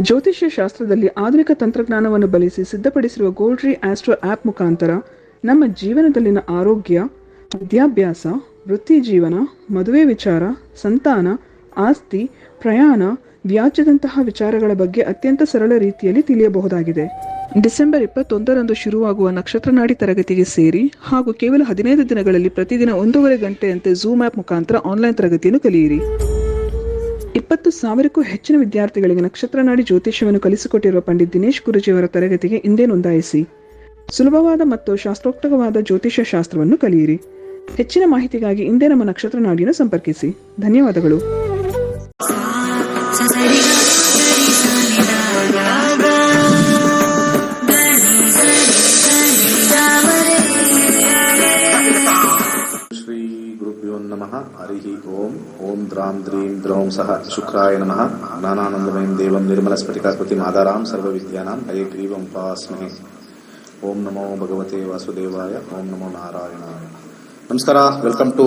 ಜ್ಯೋತಿಷ್ಯ ಶಾಸ್ತ್ರದಲ್ಲಿ ಆಧುನಿಕ ತಂತ್ರಜ್ಞಾನವನ್ನು ಬಳಸಿ ಸಿದ್ಧಪಡಿಸಿರುವ ಗೋಲ್ಡ್ರಿ ಆಸ್ಟ್ರೋ ಆ್ಯಪ್ ಮುಖಾಂತರ ನಮ್ಮ ಜೀವನದಲ್ಲಿನ ಆರೋಗ್ಯ, ವಿದ್ಯಾಭ್ಯಾಸ, ವೃತ್ತಿ ಜೀವನ, ಮದುವೆ ವಿಚಾರ, ಸಂತಾನ, ಆಸ್ತಿ, ಪ್ರಯಾಣ, ವ್ಯಾಜ್ಯದಂತಹ ವಿಚಾರಗಳ ಬಗ್ಗೆ ಅತ್ಯಂತ ಸರಳ ರೀತಿಯಲ್ಲಿ ತಿಳಿಯಬಹುದಾಗಿದೆ. ಡಿಸೆಂಬರ್ 21ರಂದು ಶುರುವಾಗುವ ನಕ್ಷತ್ರನಾಡಿ ತರಗತಿಗೆ ಸೇರಿ ಹಾಗೂ ಕೇವಲ 15 ದಿನಗಳಲ್ಲಿ ಪ್ರತಿದಿನ 1.5 ಗಂಟೆಯಂತೆ ಝೂಮ್ ಆ್ಯಪ್ ಮುಖಾಂತರ ಆನ್ಲೈನ್ ತರಗತಿಯನ್ನು ಕಲಿಯಿರಿ. 20,000ಕ್ಕೂ ಹೆಚ್ಚಿನ ವಿದ್ಯಾರ್ಥಿಗಳಿಗೆ ನಕ್ಷತ್ರನಾಡಿ ಜ್ಯೋತಿಷ್ಯವನ್ನು ಕಲಿಸಿಕೊಟ್ಟಿರುವ ಪಂಡಿತ್ ದಿನೇಶ್ ಗುರುಜಿಯವರ ತರಗತಿಗೆ ಇಂದೇ ನೋಂದಾಯಿಸಿ. ಸುಲಭವಾದ ಮತ್ತು ಶಾಸ್ತ್ರೋಕ್ತವಾದ ಜ್ಯೋತಿಷ್ಯ ಶಾಸ್ತ್ರವನ್ನು ಕಲಿಯಿರಿ. ಹೆಚ್ಚಿನ ಮಾಹಿತಿಗಾಗಿ ಇಂದೇ ನಮ್ಮ ನಕ್ಷತ್ರನಾಡಿಯನ್ನು ಸಂಪರ್ಕಿಸಿ. ಧನ್ಯವಾದಗಳು. ನಮಃ ಹರಿ ಓಂ ಓಂ ದ್ರಾಂ ದ್ರೀಂ ದ್ರೌಂ ಸಹ ಶುಕ್ರಾಯ ನಮಃ ಜ್ಞಾನಾನಂದಮಯಂ ದೇವಂ ನಿರ್ಮಲ ಸ್ಫಟಿಕಾಸ್ಪತಿ ಮಾದಾರಾಂ ಸರ್ವವಿದ್ಯಾನಾಂ ಹಯಗ್ರೀವಂ ಉಪಾಸ್ಮಹೇ. ಓಂ ನಮೋ ಭಗವತೆ ವಾಸುದೇವಾಯ. ಓಂ ನಮೋ ನಾರಾಯಣಾಯ. ನಮಸ್ಕಾರ, ವೆಲ್ಕಮ್ ಟು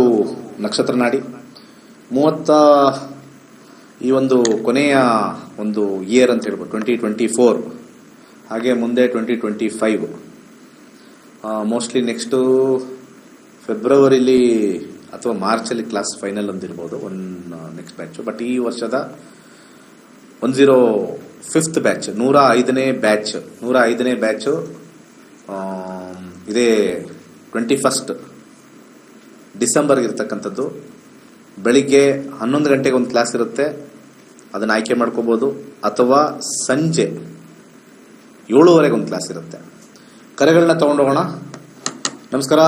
ನಕ್ಷತ್ರನಾಡಿ. ಈ ಒಂದು ಕೊನೆಯ ಒಂದು ಇಯರ್ ಅಂತ ಹೇಳ್ಬೋದು 2024, ಹಾಗೆ ಮುಂದೆ 2025, ಮೋಸ್ಟ್ಲಿ ನೆಕ್ಸ್ಟು ಫೆಬ್ರವರಿಲಿ ಅಥವಾ ಮಾರ್ಚಲ್ಲಿ ಕ್ಲಾಸ್ ಫೈನಲ್ ಅಂದಿರ್ಬೋದು ನೆಕ್ಸ್ಟ್ ಬ್ಯಾಚು. ಬಟ್ ಈ ವರ್ಷದ 105th ಬ್ಯಾಚ್, 105ನೇ ಬ್ಯಾಚು ಇದೇ 21 ಡಿಸೆಂಬರ್ಗೆ ಇರ್ತಕ್ಕಂಥದ್ದು. ಬೆಳಿಗ್ಗೆ 11 ಗಂಟೆಗೆ ಒಂದು ಕ್ಲಾಸ್ ಇರುತ್ತೆ, ಅದನ್ನು ಆಯ್ಕೆ ಮಾಡ್ಕೋಬೋದು. ಅಥವಾ ಸಂಜೆ 7:30ಗೆ ಒಂದು ಕ್ಲಾಸ್ ಇರುತ್ತೆ. ಕರೆಗಳನ್ನ ತಗೊಂಡೋಗೋಣ. ನಮಸ್ಕಾರ.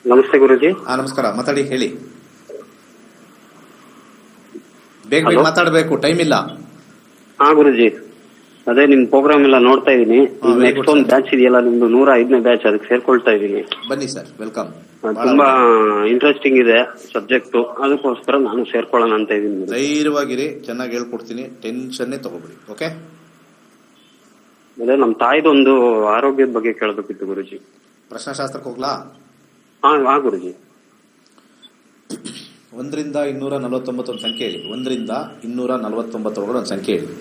ನಮಸ್ತೆ ಗುರುಜಿ. ನಮಸ್ಕಾರ, ಮಾತಾಡಿ, ಹೇಳಿ. ಬೇಗ ಮಾತಾಡಬೇಕು, ಟೈಮ್ ಇಲ್ಲ. ಗುರುಜಿ, ಅದೇ ನಿಮ್ ಪ್ರೋಗ್ರಾಮ್ ಎಲ್ಲ ನೋಡ್ತಾ ಇದೀನಿ. ನೆಕ್ಸ್ಟ್ ಒಂದು ಬ್ಯಾಚ್ ಇದೆಯಲ್ಲ ನಿಮ್ದು 105ನೇ ಬ್ಯಾಚ್, ಅದಕ್ಕೆ ಸೇರ್ಕೊಳ್ತಾ ಇದೀನಿ. ಬನ್ನಿ ಸರ್, ವೆಲ್ಕಮ್. ತುಂಬಾ ಇಂಟ್ರೆಸ್ಟಿಂಗ್ ಇದೆ ಸಬ್ಜೆಕ್ಟ್, ಅದಕ್ಕೋಸ್ಕರ ನಾನು ಸೇರ್ಕೊಳ್ಳೋಣ ಅಂತ ಇದೀನಿ. ಧೈರ್ಯವಾಗಿರಿ, ಚೆನ್ನಾಗಿ ಹೇಳ್ಕೊಡ್ತೀನಿ, ಟೆನ್ಷನ್ನೇ ತಗೋಬಿಡಿ. ಓಕೆ. ಅದೇ ನಮ್ ತಾಯಿದು ಒಂದು ಆರೋಗ್ಯದ ಬಗ್ಗೆ ಕೇಳಬೇಕಿತ್ತು ಗುರುಜಿ. ಪ್ರಶ್ನಾಶಾಸ್ತ್ರಕ್ಕೆ ಹೋಗ್ಲಾ? ಗುರುಜಿ. 1ರಿಂದ 249 ಒಂದು ಸಂಖ್ಯೆ ಹೇಳಿ. 1ರಿಂದ 249 ಒಳಗಡೆ ಒಂದು ಸಂಖ್ಯೆ ಹೇಳಿ.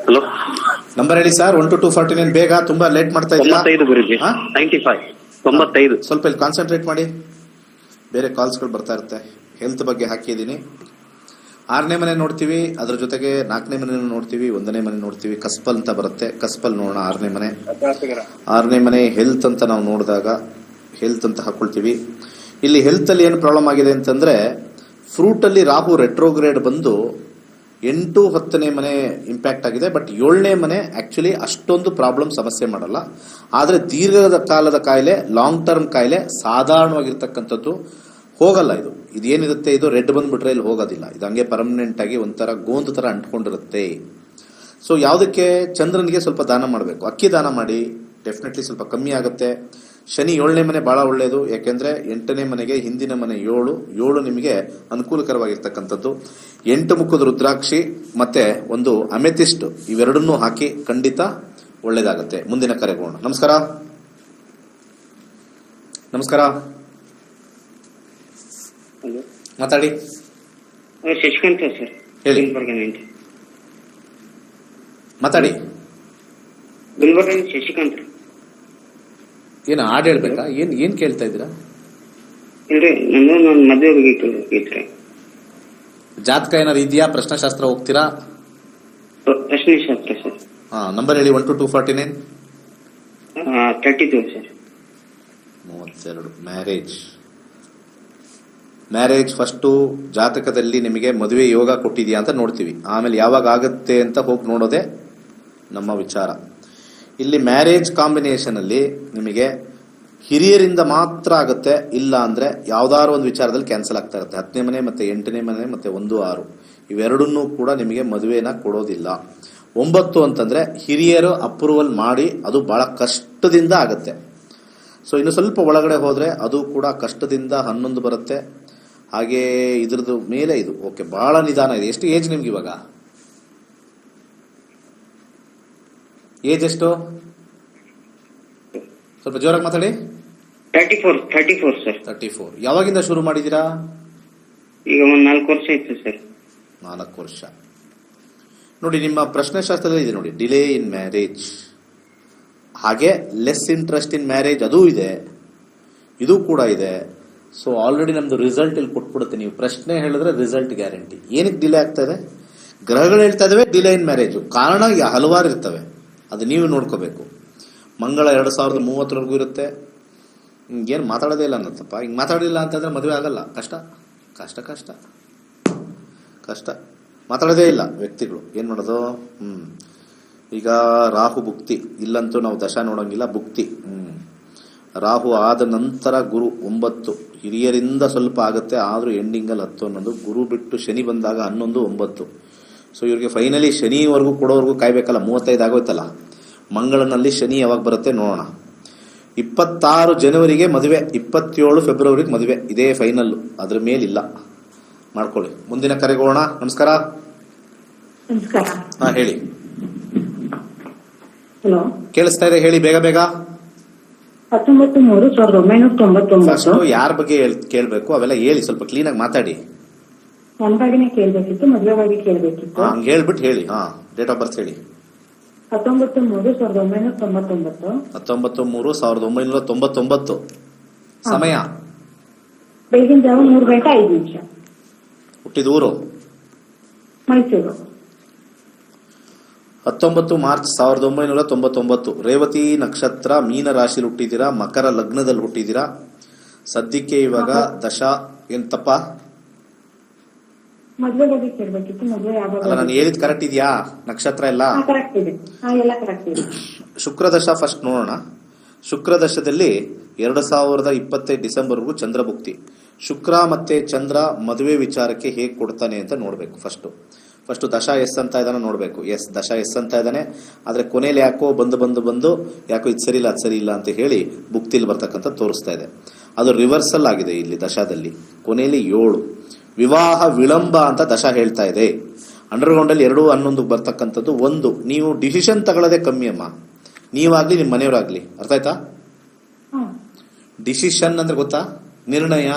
ಹಲೋ, ನಂಬರ್ ಹೇಳಿ ಸರ್. 1 to 249. ಬೇಗ, ತುಂಬಾ ಲೇಟ್ ಮಾಡ್ತಾ ಇದ್ದೀರಾ. 95 ಗುರುಜಿ. 95. ಸ್ವಲ್ಪ ಇಲ್ಲಿ ಕಾನ್ಸಂಟ್ರೇಟ್ ಮಾಡಿ, ಬೇರೆ ಕಾಲ್ಸ್ಗಳು ಬರ್ತಾ ಇರುತ್ತೆ. ಹೆಲ್ತ್ ಬಗ್ಗೆ ಹಾಕಿದ್ದೀನಿ. 6ನೇ ಮನೆ ನೋಡ್ತೀವಿ, ಅದ್ರ ಜೊತೆಗೆ 4ನೇ ಮನೆ ನೋಡ್ತೀವಿ, 1ನೇ ಮನೆ ನೋಡ್ತೀವಿ. ಕಸ್ಪಲ್ ಅಂತ ಬರುತ್ತೆ, ಕಸ್ಪಲ್ ನೋಡೋಣ. 6ನೇ ಮನೆ ಹೆಲ್ತ್ ಅಂತ ನಾವು ನೋಡಿದಾಗ ಹೆಲ್ತ್ ಅಂತ ಹಾಕೊಳ್ತೀವಿ. ಇಲ್ಲಿ ಹೆಲ್ತ್ ಅಲ್ಲಿ ಏನು ಪ್ರಾಬ್ಲಮ್ ಆಗಿದೆ ಅಂತಂದ್ರೆ, ಫ್ರೂಟ್ ಅಲ್ಲಿ ರಾಹು ರೆಟ್ರೋಗ್ರೇಡ್ ಬಂದು 8, 10ನೇ ಮನೆ ಇಂಪ್ಯಾಕ್ಟ್ ಆಗಿದೆ. ಬಟ್ 7ನೇ ಮನೆ ಆಕ್ಚುಲಿ ಅಷ್ಟೊಂದು ಪ್ರಾಬ್ಲಮ್ ಸಮಸ್ಯೆ ಮಾಡಲ್ಲ. ಆದ್ರೆ ದೀರ್ಘ ಕಾಲದ ಕಾಯಿಲೆ, ಲಾಂಗ್ ಟರ್ಮ್ ಕಾಯಿಲೆ ಸಾಧಾರಣವಾಗಿರ್ತಕ್ಕಂಥದ್ದು ಹೋಗಲ್ಲ. ಇದೇನಿರುತ್ತೆ, ಇದು ರೆಡ್ ಬಂದ್ಬಿಟ್ರೆ ಇಲ್ಲಿ ಹೋಗೋದಿಲ್ಲ. ಇದು ಹಂಗೆ ಪರ್ಮನೆಂಟ್ ಆಗಿ ಒಂಥರ ಗೋಂದು ತರ ಅಂಟ್ಕೊಂಡಿರುತ್ತೆ. ಸೊ ಯಾವುದಕ್ಕೆ, ಚಂದ್ರನಿಗೆ ಸ್ವಲ್ಪ ದಾನ ಮಾಡಬೇಕು. ಅಕ್ಕಿ ದಾನ ಮಾಡಿ, ಡೆಫಿನೆಟ್ಲಿ ಸ್ವಲ್ಪ ಕಮ್ಮಿ ಆಗುತ್ತೆ. ಶನಿ 7ನೇ ಮನೆ ಬಹಳ ಒಳ್ಳೆಯದು, ಯಾಕೆಂದ್ರೆ 8ನೇ ಮನೆಗೆ ಹಿಂದಿನ ಮನೆ 7 ನಿಮಗೆ ಅನುಕೂಲಕರವಾಗಿರ್ತಕ್ಕಂಥದ್ದು. 8 ಮುಖದ ರುದ್ರಾಕ್ಷಿ ಮತ್ತೆ ಒಂದು ಅಮೆಥಿಸ್ಟ್, ಇವೆರಡನ್ನೂ ಹಾಕಿ ಖಂಡಿತ ಒಳ್ಳೇದಾಗುತ್ತೆ. ಮುಂದಿನ ಕರೆಗೋಣ. ನಮಸ್ಕಾರ. ಮಾತಾಡಿ. ಶಶಿಕಾಂತ್ ಸರ್, ಹೇಳಿ. ಮಾತಾಡಿ. ಶಶಿಕಾಂತ್. ಏನು ಹಾಡು ಹೇಳ್ಬೇಕಾ? ಏನ್ ಕೇಳ್ತಾ ಇದ್ದೀರಾ? ಇಲ್ರಿ, ನನ್ನ ಮದುವೆ ಬಗ್ಗೆ ಕೇಳ್ಬೇಕಿತ್ರಿ. ಜಾತಕ ಏನಾರು ಇದೆಯಾ? ಪ್ರಶ್ನಾಶಾಸ್ತ್ರ ಹೋಗ್ತೀರಾ? ಪ್ರಶ್ನೆಶಾಸ್ತ್ರ ಸರ್. ನಂಬರ್ ಹೇಳಿ. 1 to 249. 32 ಸರ್. 32. ಮ್ಯಾರೇಜ್ ಫಸ್ಟು ಜಾತಕದಲ್ಲಿ ನಿಮಗೆ ಮದುವೆ ಯೋಗ ಕೊಟ್ಟಿದೆಯಾ ಅಂತ ನೋಡ್ತೀವಿ. ಆಮೇಲೆ ಯಾವಾಗ ಆಗುತ್ತೆ ಅಂತ ಹೋಗಿ ನೋಡೋದೇ ನಮ್ಮ ವಿಚಾರ. ಇಲ್ಲಿ ಮ್ಯಾರೇಜ್ ಕಾಂಬಿನೇಷನ್ ಅಲ್ಲಿ ನಿಮಗೆ ಹಿರಿಯರಿಂದ ಮಾತ್ರ ಆಗುತ್ತೆ, ಇಲ್ಲ ಅಂದ್ರೆ ಯಾವ್ದಾದ್ರು ಒಂದು ವಿಚಾರದಲ್ಲಿ ಕ್ಯಾನ್ಸಲ್ ಆಗ್ತಾ ಇರುತ್ತೆ. 10ನೇ ಮನೆ ಮತ್ತೆ 8ನೇ ಮನೆ ಮತ್ತೆ 1, 6 ಇವೆರಡನ್ನೂ ಕೂಡ ನಿಮಗೆ ಮದುವೆನ ಕೊಡೋದಿಲ್ಲ. 9 ಅಂತಂದ್ರೆ ಹಿರಿಯರು ಅಪ್ರೂವಲ್ ಮಾಡಿ, ಅದು ಬಹಳ ಕಷ್ಟದಿಂದ ಆಗುತ್ತೆ. ಸೊ ಇನ್ನು ಸ್ವಲ್ಪ ಒಳಗಡೆ ಹೋದ್ರೆ ಅದು ಕೂಡ ಕಷ್ಟದಿಂದ 11 ಬರುತ್ತೆ. ಹಾಗೆ ಇದ್ರದ್ದು ಮೇಲೆ ಇದು ಓಕೆ, ಬಹಳ ನಿಧಾನ ಇದೆ. ಎಷ್ಟು ಏಜ್ ನಿಮ್ಗೆ ಇವಾಗ? ಏಜ್ ಎಷ್ಟು? ಸ್ವಲ್ಪ ಜೋರಾಗಿ ಮಾತಾಡಿ. 34 ಸರ್. 34. ಯಾವಾಗಿಂದ ಶುರು ಮಾಡಿದ್ದೀರಾ? ಈಗ ಒಂದು 4 ವರ್ಷ ಆಯ್ತು ಸರ್. 4 ವರ್ಷ. ನೋಡಿ, ನಿಮ್ಮ ಪ್ರಶ್ನೆ ಶಾಸ್ತ್ರದಲ್ಲಿ ಇದೆ ನೋಡಿ, ಡಿಲೇ ಇನ್ ಮ್ಯಾರೇಜ್, ಹಾಗೆ ಲೆಸ್ ಇಂಟ್ರೆಸ್ಟ್ ಇನ್ ಮ್ಯಾರೇಜ್ ಅದೂ ಇದೆ, ಇದು ಕೂಡ ಇದೆ. ಸೊ ಆಲ್ರೆಡಿ ನಮ್ದು ರಿಸಲ್ಟ್ ಇಲ್ಲಿ ಕೊಟ್ಬಿಡುತ್ತೆ. ನೀವು ಪ್ರಶ್ನೆ ಹೇಳಿದ್ರೆ ರಿಸಲ್ಟ್ ಗ್ಯಾರಂಟಿ. ಏನಕ್ಕೆ ಡಿಲೇ ಆಗ್ತಾ ಇದೆ? ಗ್ರಹಗಳು ಹೇಳ್ತಾ ಇದಾವೆ ಡಿಲೇ ಇನ್ ಮ್ಯಾರೇಜು. ಕಾರಣ ಹಲವಾರು ಇರ್ತವೆ, ಅದು ನೀವು ನೋಡ್ಕೋಬೇಕು. ಮಂಗಳ 2030 ಇರುತ್ತೆ. ಹಿಂಗೇನು ಮಾತಾಡೋದೇ ಇಲ್ಲ ಅನ್ನತ್ತಪ್ಪ. ಹಿಂಗೆ ಮಾತಾಡಿಲ್ಲ ಅಂತಂದ್ರೆ ಮದುವೆ ಆಗಲ್ಲ. ಕಷ್ಟ ಕಷ್ಟ ಕಷ್ಟ ಕಷ್ಟ. ಮಾತಾಡೋದೇ ಇಲ್ಲ ವ್ಯಕ್ತಿಗಳು. ಏನು ಮಾಡೋದು? ಈಗ ರಾಹು ಭುಕ್ತಿ ಇಲ್ಲಂತೂ ನಾವು ದಶ ನೋಡೋಂಗಿಲ್ಲ. ಭುಕ್ತಿ ರಾಹು ಆದ ನಂತರ ಗುರು 9, ಹಿರಿಯರಿಂದ ಸ್ವಲ್ಪ ಆಗುತ್ತೆ, ಆದರೂ ಎಂಡಿಂಗಲ್ಲಿ 10 ಅನ್ನೋದು. ಗುರು ಬಿಟ್ಟು ಶನಿ ಬಂದಾಗ 11, 9. ಸೊ ಇವ್ರಿಗೆ ಫೈನಲಿ ಶನಿವರೆಗೂ ಕೊಡೋವರೆಗೂ ಕಾಯ್ಬೇಕಲ್ಲ. 35 ಆಗೋಯ್ತಲ್ಲ. ಮಂಗಳನಲ್ಲಿ ಶನಿ ಯಾವಾಗ ಬರುತ್ತೆ ನೋಡೋಣ. 26 ಜನವರಿಗೆ ಮದುವೆ, 27 ಫೆಬ್ರವರಿಗೆ ಮದುವೆ. ಇದೇ ಫೈನಲ್ಲು, ಅದ್ರ ಮೇಲಿಲ್ಲ. ಮಾಡ್ಕೊಳ್ಳಿ. ಮುಂದಿನ ಕರೆಗೋಣ. ನಮಸ್ಕಾರ. ನಮಸ್ಕಾರ. ಹಾ, ಹೇಳಿ. ಹಲೋ, ಕೇಳಿಸ್ತಾ ಇದೆ, ಹೇಳಿ ಬೇಗ ಬೇಗ. 19/3/1999. ಫಸ್ಟ್ ಯಾರ ಬಗ್ಗೆ ಕೇಳಬೇಕು ಅವೆಲ್ಲ ಹೇಳಿ, ಸ್ವಲ್ಪ ಕ್ಲೀನ್ ಆಗಿ ಮಾತಾಡಿ. ನನ್ನ ಬಗ್ಗೆನೇ ಕೇಳ್ಬೇಕಿತ್ತು, ಮದುವೆ ಬಗ್ಗೆ ಕೇಳ್ಬೇಕಿತ್ತು. ಹಂಗೆ ಹೇಳ್ಬಿಟ್ಟು ಹೇಳಿ. ಡೇಟ್ ಆಫ್ ಬರ್ತ್ ಹೇಳಿ. 19/3/1999. 19/3/1999. ಸಮಯ? ಬೆಳಗಿನ ಜಾವ 3:05. ಹುಟ್ಟಿದ ಊರು? ಮೈಸೂರು. 19 ಮಾರ್ಚ್ 1999. ರೇವತಿ ನಕ್ಷತ್ರ, ಮೀನ ರಾಶಿಲಿ ಹುಟ್ಟಿದ್ದೀರಾ, ಮಕರ ಲಗ್ನದಲ್ಲಿ ಹುಟ್ಟಿದ್ದೀರಾ. ಸದ್ಯಕ್ಕೆ ಇವಾಗ ದಶಾ ಎಂತಪ್ಪ? ಮದುವೆ ಬಗ್ಗೆ ಕೇಳ್ಬೇಕಿತ್ತು. ಮದುವೆ ಅಲ್ಲ, ನಾನು ಹೇಳಿದ್ ಕರೆಕ್ಟ್ ಇದೆಯಾ? ನಕ್ಷತ್ರ ಎಲ್ಲ ಕರೆಕ್ಟ್ ಇದೆ. ಎಲ್ಲ ಕರೆಕ್ಟ್ ಇದೆ. ಶುಕ್ರದಶ ಫಸ್ಟ್ ನೋಡೋಣ. ಶುಕ್ರದಶದಲ್ಲಿ 2025 ಡಿಸೆಂಬರ್ವರೆಗೂ ಚಂದ್ರಭುಕ್ತಿ. ಶುಕ್ರ ಮತ್ತೆ ಚಂದ್ರ ಮದುವೆ ವಿಚಾರಕ್ಕೆ ಹೇಗೆ ಕೊಡ್ತಾನೆ ಅಂತ ನೋಡ್ಬೇಕು. ಫಸ್ಟ್ ದಶಾ ಎಸ್ ಅಂತ ಇದಾನೆ ನೋಡ್ಬೇಕು. ದಶಾ ಎಸ್ ಅಂತ ಇದ್ದಾನೆ. ಆದ್ರೆ ಕೊನೆಯಲ್ಲಿ ಯಾಕೋ ಬಂದು ಯಾಕೋ ಇದು ಸರಿ ಇಲ್ಲ ಅದು ಸರಿ ಇಲ್ಲ ಅಂತ ಹೇಳಿ ಭುಕ್ತಿಲಿ ಬರ್ತಕ್ಕಂಥ ತೋರಿಸ್ತಾ ಇದೆ. ಅದು ರಿವರ್ಸಲ್ ಆಗಿದೆ ಇಲ್ಲಿ ದಶಾದಲ್ಲಿ. ಕೊನೆಯಲ್ಲಿ 7 ವಿವಾಹ ವಿಳಂಬ ಅಂತ ದಶಾ ಹೇಳ್ತಾ ಇದೆ. ಅಂಡರ್ಗ್ರೌಂಡ್ ಅಲ್ಲಿ 2, 11 ಬರ್ತಕ್ಕಂಥದ್ದು. 1, ನೀವು ಡಿಸಿಷನ್ ತಗೊಳ್ಳೋದೇ ಕಮ್ಮಿ ಅಮ್ಮ, ನೀವಾಗ್ಲಿ ನಿಮ್ಮ ಮನೆಯವರಾಗ್ಲಿ. ಅರ್ಥ ಆಯ್ತಾ? ಡಿಸಿಷನ್ ಅಂದ್ರೆ ಗೊತ್ತಾ? ನಿರ್ಣಯ.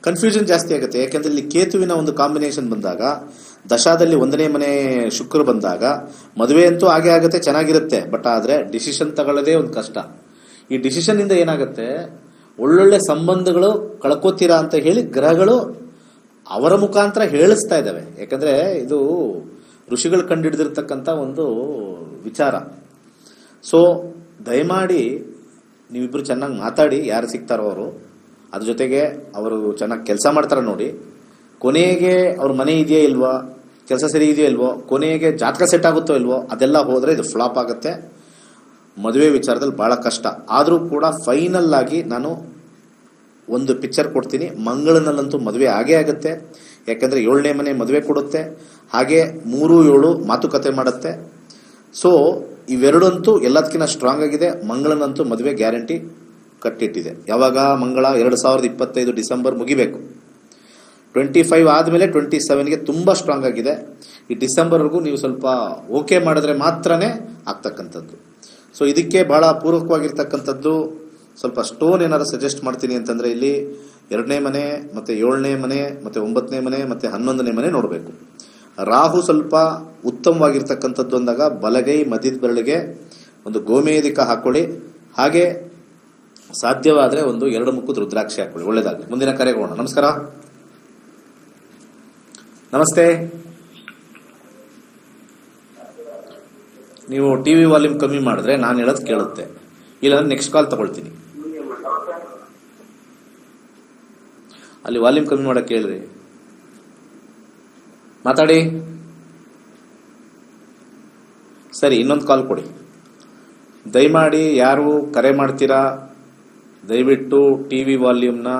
ಕನ್ಫ್ಯೂಷನ್ ಜಾಸ್ತಿ ಆಗುತ್ತೆ. ಯಾಕಂದ್ರೆ ಇಲ್ಲಿ ಕೇತುವಿನ ಒಂದು ಕಾಂಬಿನೇಷನ್ ಬಂದಾಗ, ದಶಾದಲ್ಲಿ 1ನೇ ಮನೆ ಶುಕ್ರ ಬಂದಾಗ ಮದುವೆ ಅಂತೂ ಹಾಗೆ ಆಗುತ್ತೆ, ಚೆನ್ನಾಗಿರುತ್ತೆ. ಬಟ್ ಆದ್ರೆ ಡಿಸಿಷನ್ ತಗೊಳ್ಳೋದೇ ಒಂದು ಕಷ್ಟ. ಈ ಡಿಸಿಷನ್ ಇಂದ ಏನಾಗುತ್ತೆ, ಒಳ್ಳೊಳ್ಳೆ ಸಂಬಂಧಗಳು ಕಳ್ಕೋತೀರಾ ಅಂತ ಹೇಳಿ ಗ್ರಹಗಳು ಅವರ ಮುಖಾಂತರ ಹೇಳಿಸ್ತಾ ಇದ್ದಾವೆ. ಯಾಕಂದ್ರೆ ಇದು ಋಷಿಗಳು ಕಂಡುಹಿಡಿದಿರ್ತಕ್ಕಂಥ ಒಂದು ವಿಚಾರ. ಸೊ ದಯಮಾಡಿ ನೀವಿಬ್ರು ಚೆನ್ನಾಗಿ ಮಾತಾಡಿ, ಯಾರು ಸಿಗ್ತಾರೋ ಅವರು. ಅದ್ರ ಜೊತೆಗೆ ಅವರು ಚೆನ್ನಾಗಿ ಕೆಲಸ ಮಾಡ್ತಾರ ನೋಡಿ. ಕೊನೆಗೆ ಅವ್ರ ಮನೆ ಇದೆಯಾ ಇಲ್ವೋ, ಕೆಲಸ ಸರಿ ಇದೆಯೋ ಇಲ್ವೋ, ಕೊನೆಗೆ ಜಾತಕ ಸೆಟ್ ಆಗುತ್ತೋ ಇಲ್ವೋ, ಅದೆಲ್ಲ ಹೋದ್ರೆ ಇದು ಫ್ಲಾಪ್ ಆಗುತ್ತೆ. ಮದುವೆ ವಿಚಾರದಲ್ಲಿ ಬಹಳ ಕಷ್ಟ. ಆದರೂ ಕೂಡ ಫೈನಲ್ ಆಗಿ ನಾನು ಒಂದು ಪಿಕ್ಚರ್ ಕೊಡ್ತೀನಿ. ಮಂಗಳನಲ್ಲಂತೂ ಮದುವೆ ಆಗೇ ಆಗುತ್ತೆ. ಯಾಕಂದ್ರೆ 7ನೇ ಮನೆ ಮದುವೆ ಕೊಡುತ್ತೆ, ಹಾಗೆ 3-7 ಮಾತುಕತೆ ಮಾಡುತ್ತೆ. ಸೊ ಇವೆರಡಂತೂ ಎಲ್ಲದಕ್ಕಿಂತ ಸ್ಟ್ರಾಂಗ್ ಆಗಿದೆ. ಮಂಗಳನಂತೂ ಮದುವೆ ಗ್ಯಾರಂಟಿ ಕಟ್ಟಿಟ್ಟಿದೆ. ಯಾವಾಗ? ಮಂಗಳ 2025 ಡಿಸೆಂಬರ್ ಮುಗಿಬೇಕು. 25 ಆದಮೇಲೆ 27ಗೆ ತುಂಬಾ ಸ್ಟ್ರಾಂಗ್ ಆಗಿದೆ. ಈ ಡಿಸೆಂಬರ್ವರೆಗೂ ನೀವು ಸ್ವಲ್ಪ ಓಕೆ ಮಾಡಿದ್ರೆ ಮಾತ್ರನೇ ಆಗ್ತಕ್ಕಂಥದ್ದು. ಸೊ ಇದಕ್ಕೆ ಬಹಳ ಪೂರಕವಾಗಿರ್ತಕ್ಕಂಥದ್ದು ಸ್ವಲ್ಪ ಸ್ಟೋನ್ ಏನಾದ್ರು ಸಜೆಸ್ಟ್ ಮಾಡ್ತೀನಿ ಅಂತಂದ್ರೆ, ಇಲ್ಲಿ 2ನೇ ಮನೆ ಮತ್ತೆ 7ನೇ ಮನೆ ಮತ್ತೆ 9ನೇ ಮನೆ ಮತ್ತೆ 11ನೇ ಮನೆ ನೋಡಬೇಕು. ರಾಹು ಸ್ವಲ್ಪ ಉತ್ತಮವಾಗಿರ್ತಕ್ಕಂಥದ್ದು ಅಂದಾಗ ಬಲಗೈ ಮಧ್ಯದ ಬೆರಳಿಗೆ ಒಂದು ಗೋಮೇಧಿಕ ಹಾಕೊಳ್ಳಿ. ಹಾಗೆ ಸಾಧ್ಯವಾದ್ರೆ ಒಂದು 2 ಮುಖದ ರುದ್ರಾಕ್ಷಿ ಹಾಕೊಳ್ಳಿ. ಒಳ್ಳೇದಾಗಲಿ. ಮುಂದಿನ ಕರೆಗೋಣ. ನಮಸ್ಕಾರ. ನಮಸ್ತೆ. ನೀವು ಟಿವಿ ವಾಲ್ಯೂಮ್ ಕಮ್ಮಿ ಮಾಡಿದ್ರೆ ನಾನು ಹೇಳೋದು ಕೇಳುತ್ತೆ, ಇಲ್ಲ ನೆಕ್ಸ್ಟ್ ಕಾಲ್ ತಗೊಳ್ತೀನಿ. ಅಲ್ಲಿ ವಾಲ್ಯೂಮ್ ಕಮ್ಮಿ ಮಾಡಕ್ಕೆ ಹೇಳ್ರಿ. ಮಾತಾಡಿ. ಸರಿ, ಇನ್ನೊಂದು ಕಾಲ್ ಕೊಡಿ ದಯಮಾಡಿ. ಯಾರು ಕರೆ ಮಾಡ್ತೀರಾ ದಯವಿಟ್ಟು ಟಿವಿ ವಾಲ್ಯೂಮ್ನ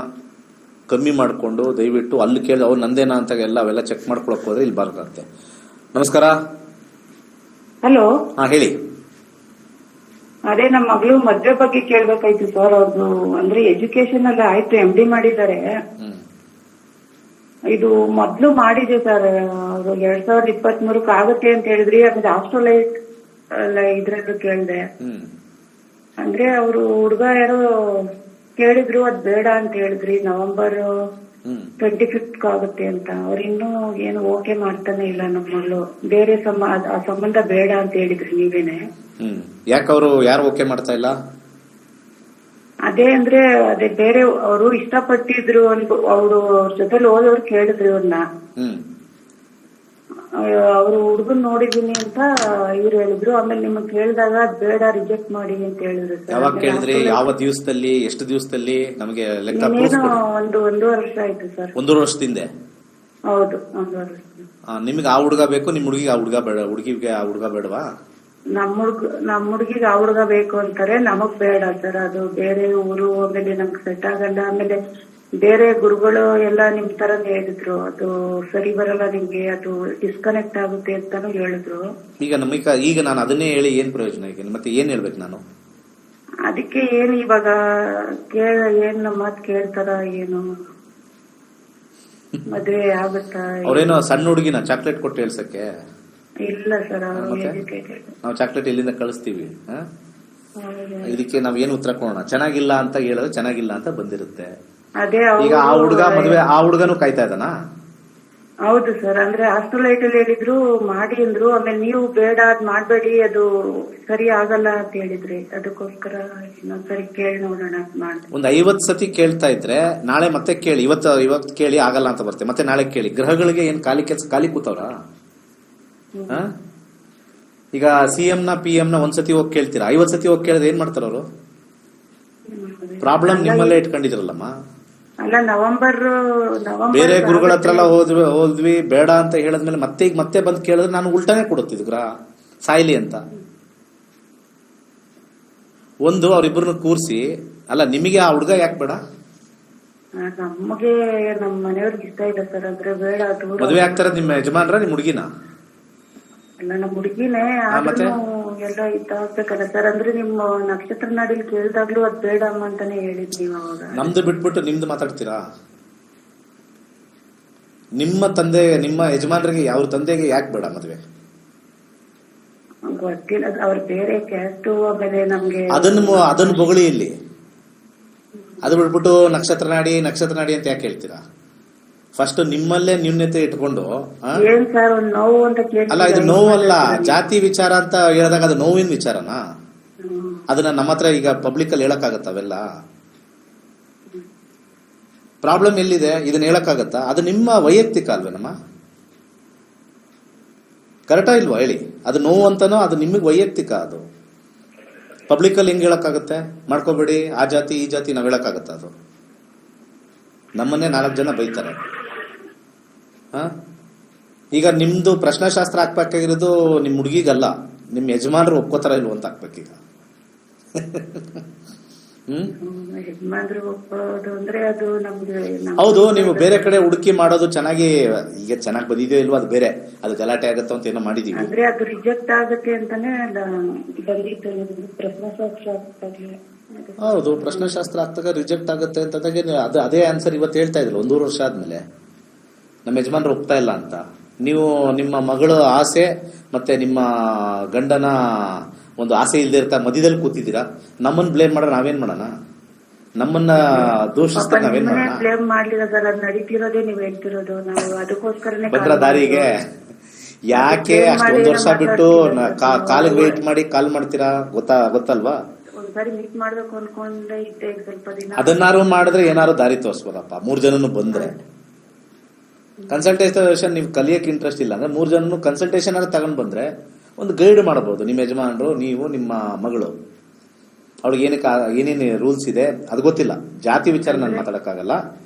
ಕಮ್ಮಿ ಮಾಡಿಕೊಂಡು ದಯವಿಟ್ಟು ಅಲ್ಲಿ ಕೇಳಿ ಅವ್ರು ನಂದೇನಾ ಅಂತ ಎಲ್ಲ ಅವೆಲ್ಲ ಚೆಕ್ ಮಾಡ್ಕೊಳಕ್ ಹೋದ್ರೆ ಇಲ್ಲಿ ಬರುತ್ತೆ. ನಮಸ್ಕಾರ. ಹಲೋ. ಹೇಳಿ. ಅದೇ ನಮ್ಮ ಮಗಳು ಮದ್ವೆ ಬಗ್ಗೆ ಕೇಳ್ಬೇಕಾಯ್ತು ಸರ್. ಅವ್ರದ್ದು ಅಂದ್ರೆ ಎಜುಕೇಶನ್ ಎಲ್ಲ ಆಯ್ತು, MD ಮಾಡಿದ್ದಾರೆ. ಇದು ಮೊದ್ಲು ಮಾಡಿದೆ ಸರ್. 2023 ಆಗುತ್ತೆ ಅಂತ ಹೇಳಿದ್ರಿ. ಅದ್ರ ಆಸ್ಟ್ರೋಲೈಟ್ ಇದ್ರದ್ದು ಕೇಳಿದೆ. ಅಂದ್ರೆ ಅವರು ಹುಡುಗ ಯಾರೋ ಕೇಳಿದ್ರು, ಅದ್ ಬೇಡ ಅಂತ ಹೇಳಿದ್ರಿ. ನವೆಂಬರ್ 25th ಆಗುತ್ತೆ ಅಂತ. ಅವ್ರಿನ್ನೂ ಏನು ಓಕೆ ಮಾಡ್ತಾನೆ ಇಲ್ಲ ನಮ್ಮ ಮಗಳು. ಬೇರೆ ಆ ಸಂಬಂಧ ಬೇಡ ಅಂತ ಹೇಳಿದ್ರಿ ನೀವೇನೆ. ಯಾಕೆ ಅವರು ಯಾರು ಓಕೆ ಮಾಡ್ತಾ ಇಲ್ಲ? ಅದೇ ಬೇರೆ ಅವರು ಇಷ್ಟಪಟ್ಟಿದ್ರು ಅವ್ರ ಜೊತೆಲಿ ಹೋದವ್ರು ಕೇಳಿದ್ರು ಇವ್ರನ್ನ. ಅವ್ರು ಹುಡುಗನ್ ನೋಡಿದೀನಿ ಅಂತ ಇವ್ರು ಹೇಳಿದ್ರು. ಆಮೇಲೆ ನಿಮಗ್ ಕೇಳಿದಾಗ ಅದ್ ಬೇಡ, ರಿಜೆಕ್ಟ್ ಮಾಡಿ ಅಂತ ಹೇಳಿದ್ರು ಸರ್. ಯಾವಾಗ ಕೇಳಿದ್ರಿ? ಯಾವ ದಿವಸದಲ್ಲಿ? ಎಷ್ಟು ದಿವಸದಲ್ಲಿ? ನಮಗೆ ಲೆಕ್ಕ ಒಂದೂವರೆ ವರ್ಷ ಆಯ್ತು ಸರ್. 1 ವರ್ಷದಿಂದ? ಹೌದು, 1 ವರ್ಷ. ನಿಮ್ಗೆ ಆ ಹುಡುಗ ಬೇಕು, ನಿಮ್ ಹುಡುಗಿಗೆ ಆ ಹುಡುಗ ಬೇಡ? ಹುಡುಗಿಗೆ ಆ ಹುಡುಗ ಬೇಡವಾ? ನಮ್ ಹುಡುಗಿಗೆ ಆ ಹುಡುಗ ಬೇಕು ಅಂತಾರೆ, ನಮಗ್ ಬೇಡ ಸರ್. ಅದು ಬೇರೆ ಊರು, ಆಮೇಲೆ ನಮ್ಗೆ ಸೆಟ್ ಆಗಲ್ಲ. ಆಮೇಲೆ ಬೇರೆ ಗುರುಗಳು ಎಲ್ಲ ನಿಮ್ ತರ ಹೇಳಿದ್ರು, ಅದು ಸರಿ ಬರಲ್ಲ ನಿಮ್ಗೆ, ಅದು ಡಿಸ್ಕನೆಕ್ಟ್ ಆಗುತ್ತೆ ಅಂತಾನು ಹೇಳಿದ್ರು. ಈಗ ನಾನು ಅದನ್ನೇ ಹೇಳಿ ಏನ್ ಪ್ರಯೋಜನ? ಈಗ ಮತ್ತೆ ಏನ್ ಹೇಳ್ಬೇಕು ನಾನು? ಅದಕ್ಕೆ ಏನ್ ಇವಾಗ ಏನ್ ನಮ್ಮ ಮಾತ್ ಕೇಳ್ತಾರ ಏನು? ಮದ್ವೆ ಆಗುತ್ತಾ? ಅವ್ರೇನೋ ಸಣ್ಣ ಹುಡುಗಿನ ಚಾಕ್ಲೇಟ್ ಕೊಟ್ಟು ಹೇಳ್ಸಕ್ಕೆ? ಇಲ್ಲ ಸರ್, ನಾವು ಚಾಕ್ಲೇಟ್ ಇಲ್ಲಿಂದ ಕಳಿಸ್ತೀವಿ. ಇದಕ್ಕೆ ನಾವ್ ಏನ್ ಉತ್ತರ ಕೊಡೋಣ? ಚೆನ್ನಾಗಿಲ್ಲ ಅಂತ ಹೇಳಿದ್ರೆ ಚೆನ್ನಾಗಿಲ್ಲ ಅಂತ ಬಂದಿರುತ್ತೆ. ಈಗ ಆ ಹುಡುಗ ಮದ್ವೆ, ಆ ಹುಡುಗನು ಕಾಯ್ತಾ ಇದ್ದಾನ? ಹೌದು ಸರ್. ಅಂದ್ರೆ ಹಾಸ್ಟೆಲೈಟ್ ಅಲ್ಲಿ ಹೇಳಿದ್ರು ಮಾಡಿ ಅಂದ್ರು. ಆಮೇಲೆ ನೀವು ಬೇಡ, ಅದ್ ಮಾಡ್ಬೇಡಿ, ಅದು ಸರಿ ಆಗಲ್ಲ ಅಂತ ಹೇಳಿದ್ರಿ. ಅದಕ್ಕೋಸ್ಕರ ಇನ್ನೊಂದ್ಸರಿ ಕೇಳಿ ನೋಡೋಣ ಮಾಡಿ. ಒಂದ್ 50 ಸತಿ ಕೇಳ್ತಾ ಇದ್ರೆ ನಾಳೆ ಮತ್ತೆ ಕೇಳಿ. ಇವತ್ತು ಕೇಳಿ ಆಗಲ್ಲ ಅಂತ ಬರುತ್ತೆ, ಮತ್ತೆ ನಾಳೆ ಕೇಳಿ. ಗ್ರಹಗಳಿಗೆ ಏನ್ ಖಾಲಿ ಕೂತವ್ರ? ಈಗ CM ನ PM ನ ಒಂದ್ಸತಿ ಹೋಗಿ ಕೇಳ್ತೀರಾ, 50 ಸತಿ ಹೋಗಿ ಕೇಳಿದ್ರೆ ಏನ್ ಮಾಡ್ತಾರ ಅವರು? ಪ್ರಾಬ್ಲಮ್ ನಿಮ್ಮಲ್ಲೇ ಇಟ್ಕೊಂಡಿದ್ರಲ್ಲಮ್ಮ. ಅಲ್ಲ, ನವೆಂಬರ್ ಬೇರೆ ಗುರುಗಳ ಹತ್ರ ಎಲ್ಲ ಹೋದ್ವಿ ಬೇಡ ಅಂತ ಹೇಳದ್ಮೇಲೆ ಮತ್ತೆ ಬಂದು ಕೇಳಿದ್ರೆ ನಾನು ಉಲ್ಟಾನೇ ಕೊಡುತ್ತಿದ್ದು ಗ್ರಹ ಸಾಯ್ಲಿ ಅಂತ. ಒಂದು ಅವ್ರಿಬ್ರನ್ನ ಕೂರ್ಸಿ, ಅಲ್ಲ ನಿಮಗೆ ಆ ಹುಡುಗ ಯಾಕೆ ಬೇಡ? ನಮಗೆ ನಮ್ಮ ಮನೆಯವ್ರಿಗೆ ಇಷ್ಟ ಇಲ್ಲ ಸರ್. ಅಂದ್ರೆ ಬೇಡ, ಮದುವೆ ಆಗ್ತಾರ ನಿಮ್ಮ ಯಜಮಾನ್ರ ನಿಮ್ ಹುಡುಗಿನ? ಅಲ್ಲ, ನಮ್ಮ ಹುಡುಗಿನೇ. ಎಲ್ಲ ಇದಾಗ್ಬೇಕಲ್ಲ ಸರ್. ಅಂದ್ರೆ ನಿಮ್ಮ ನಕ್ಷತ್ರ ನಾಡಿಲ್ ಕೇಳಿದಾಗ್ಲೂ ಅದ್ ಬೇಡ ಅಮ್ಮ ಅಂತಾನೆ ಹೇಳಿದ್ ನೀವು ಅವಾಗ. ನಮ್ದು ಬಿಟ್ಬಿಟ್ಟು ನಿಮ್ದು ಮಾತಾಡ್ತೀರಾ? ನಿಮ್ಮ ತಂದೆ, ನಿಮ್ಮ ಯಜಮಾನ್ರಿಗೆ, ಅವ್ರ ತಂದೆಗೆ ಯಾಕೆ ಬೇಡ ಮದ್ವೆ? ಗೊತ್ತಿಲ್ಲ, ಅವ್ರ ಬೇರೆ ಕ್ಯಾಸ್ಟ್. ಆಮೇಲೆ ನಮ್ಗೆ ಅದನ್ನು ಬೊಗಳಿ ಇಲ್ಲಿ. ಅದು ಬಿಟ್ಬಿಟ್ಟು ನಕ್ಷತ್ರ ನಾಡಿ ಅಂತ ಯಾಕೆ ಹೇಳ್ತೀರಾ? ಫಸ್ಟ್ ನಿಮ್ಮಲ್ಲೇ ನ್ಯೂನ್ಯತೆ ಇಟ್ಕೊಂಡು. ಏನ್ ಸರ್ ನೋವು ಅಂತ ಅಲ್ಲ, ಇದು ನೋವಲ್ಲ, ಜಾತಿ ವಿಚಾರ ಅಂತ ಹೇಳಿದಾಗ ಅದು ನೋವಿನ ವಿಚಾರನಾ? ಅದನ್ನ ನಮ್ಮ ಹತ್ರ ಈಗ ಪಬ್ಲಿಕ್ ಅಲ್ಲಿ ಹೇಳಕ್ಕಾಗತ್ತ? ಅವೆಲ್ಲ ಪ್ರಾಬ್ಲಮ್ ಎಲ್ಲಿದೆ? ಇದನ್ನ ಹೇಳಕ್ಕಾಗತ್ತಾ? ಅದು ನಿಮ್ಮ ವೈಯಕ್ತಿಕ ಅಲ್ವೇನಮ್ಮ? ಕರೆಕ್ಟಾ ಇಲ್ವಾ ಹೇಳಿ? ಅದು ನೋವು ಅಂತನೋ, ಅದು ನಿಮಗೆ ವೈಯಕ್ತಿಕ. ಅದು ಪಬ್ಲಿಕ್ ಅಲ್ಲಿ ಹೆಂಗ್ ಹೇಳಕ್ಕಾಗತ್ತೆ? ಮಾಡ್ಕೋಬೇಡಿ, ಆ ಜಾತಿ ಈ ಜಾತಿ ನಾವ್ ಹೇಳಕ್ಕಾಗತ್ತ? ಅದು ನಮ್ಮನ್ನೇ 4 ಜನ ಬೈತಾರೆ. ಈಗ ನಿಮ್ದು ಪ್ರಶ್ನಾಶಾಸ್ತ್ರ ಹಾಕ್ಬೇಕಾಗಿರೋದು ನಿಮ್ ಹುಡುಗಿಗಲ್ಲ, ನಿಮ್ ಯಜಮಾನ್ರು ಒಪ್ಕೋತಾರ ಇಲ್ವ ಅಂತ ಹಾಕ್ಬೇಕೀಗ. ಹೌದು, ನೀವು ಬೇರೆ ಕಡೆ ಹುಡುಕಿ ಮಾಡೋದು ಚೆನ್ನಾಗಿ, ಈಗ ಚೆನ್ನಾಗಿ ಬಂದಿದೆಯೋ ಇಲ್ವೋ ಅದು ಬೇರೆ, ಅದು ಗಲಾಟೆ ಆಗತ್ತೋ ಅಂತ ಏನೋ ಮಾಡಿದೀವಿ. ಅಂದ್ರೆ ಅದು ರಿಜೆಕ್ಟ್ ಆಗುತ್ತೆ ಅಂತಾನೆ ಹೌದು, ಪ್ರಶ್ನಾಶಾಸ್ತ್ರ ಆಗ್ತಾಗ ರಿಜೆಕ್ಟ್ ಆಗುತ್ತೆ ಅಂತಂದಾಗ ಅದು ಅದೇ ಆನ್ಸರ್ ಇವತ್ತು ಹೇಳ್ತಾ ಇದ್ರು. 1.5 ವರ್ಷ ಆದ್ಮೇಲೆ ನಮ್ಮ ಯಜಮಾನ್ರು ಒಪ್ತಾ ಇಲ್ಲ ಅಂತ. ನೀವು ನಿಮ್ಮ ಮಗಳ ಆಸೆ ಮತ್ತೆ ನಿಮ್ಮ ಗಂಡನ ಒಂದು ಆಸೆ ಇಲ್ಲದೆ ಇರ್ತಾ ಮಧ್ಯದಲ್ಲಿ ಕೂತಿದ್ದೀರಾ. ನಮ್ಮನ್ನ ಬ್ಲೇಮ್ ಮಾಡೋಣ, ನಾವೇನ್ ಮಾಡೋಣ? ನಮ್ಮನ್ನ ದೂಷಿಸ್ತಾರೆ, ನಾವೇನ್ ಮಾಡೋಣ? ಬ್ಲೇಮ್ ಮಾಡ್ಲಿಲ್ಲ ಸರ್, ಅದು ನಡೀತಿರೋದೇ ನೀವು ಹೇಳ್ತಿರೋದು. ನಾವು ಅದಕ್ಕೋಸ್ಕರನೇ ಬಂದ್ರ ದಾರಿಗೆ ಯಾಕೆ ಅಷ್ಟೊಂದು ವರ್ಷ ಬಿಟ್ಟು ಕಾಲಿಗೆ ವೇಟ್ ಮಾಡಿ ಕಾಲ್ ಮಾಡ್ತೀರಾ? ಗೊತ್ತಲ್ವಾ? ಒಂದ್ಸಾರಿ ಮೀಟ್ ಮಾಡ್ಬೇಕು ಅನ್ಕೊಂಡೆ ಇದ್ದೆ ಸ್ವಲ್ಪ ದಿನ. ಅದನ್ನಾರು ಮಾಡಿದ್ರೆ ಏನಾರು ದಾರಿ ತೋರಿಸ್ಬೋದಪ್ಪ. 3 ಜನನು ಬಂದ್ರೆ ಕನ್ಸಲ್ಟೇಷನ್ ನೀವು ಕಲಿಯಕ್ಕೆ ಇಂಟ್ರೆಸ್ಟ್ ಇಲ್ಲ ಅಂದ್ರೆ 3 ಜನನು ಕನ್ಸಲ್ಟೇಷನ್ ಆಗಿ ತಗೊಂಡ್ ಬಂದ್ರೆ ಒಂದು ಗೈಡ್ ಮಾಡಬಹುದು. ನಿಮ್ಮ ಯಜಮಾನರು, ನೀವು, ನಿಮ್ಮ ಮಗಳು. ಅವಳಿಗೆ ಏನೇನು ರೂಲ್ಸ್ ಇದೆ ಅದು ಗೊತ್ತಿಲ್ಲ. ಜಾತಿ ವಿಚಾರ ನಾನು ಮಾತಾಡಕ್ಕಾಗಲ್ಲ.